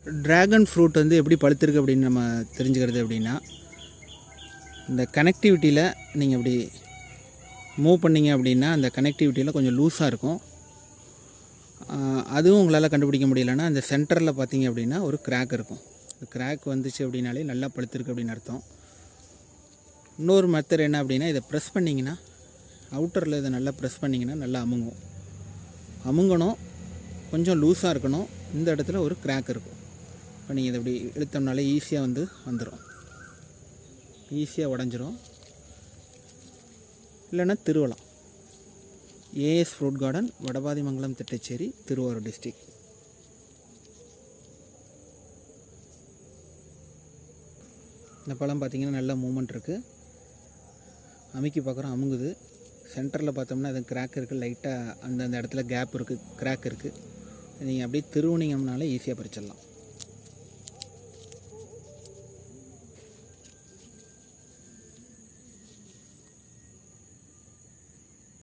Dragon fruit வந்து எப்படி பழுத்திருக்கு அப்படின்னு நம்ம தெரிஞ்சுக்கிறது அப்படின்னா, இந்த கனெக்டிவிட்டியில் நீங்கள் அப்படி மூவ் பண்ணிங்க அப்படின்னா அந்த கனெக்டிவிட்டியில் கொஞ்சம் லூஸாக இருக்கும். அதுவும் உங்களால் கண்டுபிடிக்க முடியலன்னா அந்த சென்டரில் பார்த்தீங்க அப்படின்னா ஒரு கிராக் இருக்கும். கிராக் வந்துச்சு அப்படின்னாலே நல்லா பழுத்திருக்கு அப்படின்னு அர்த்தம். இன்னொரு மெத்தட் என்ன அப்படின்னா, இதை ப்ரெஸ் பண்ணிங்கன்னா அவுட்டரில் இதை நல்லா ப்ரெஸ் பண்ணிங்கன்னா நல்லா அமுங்கணும். கொஞ்சம் லூஸாக இருக்கணும். இந்த இடத்துல ஒரு கிராக் இருக்கும். இப்போ நீங்கள் இதை இப்படி இழுத்தோம்னாலே ஈஸியாக வந்துடும். ஈஸியாக உடஞ்சிரும். இல்லைன்னா திருவலாம். AS fruit garden, Vadapathimangalam, Thittacheri, Thiruvarur district. இந்த பழம் பார்த்திங்கன்னா நல்ல மூமெண்ட் இருக்குது. அமுக்கி பார்க்குறோம், அமுங்குது. சென்டரில் பார்த்தோம்னா அது கிராக் இருக்குது. லைட்டாக அந்த இடத்துல கேப் இருக்குது, கிராக் இருக்குது. நீங்கள் அப்படியே திருவுனிங்கம்னாலே ஈஸியாக பறிச்சிடலாம்.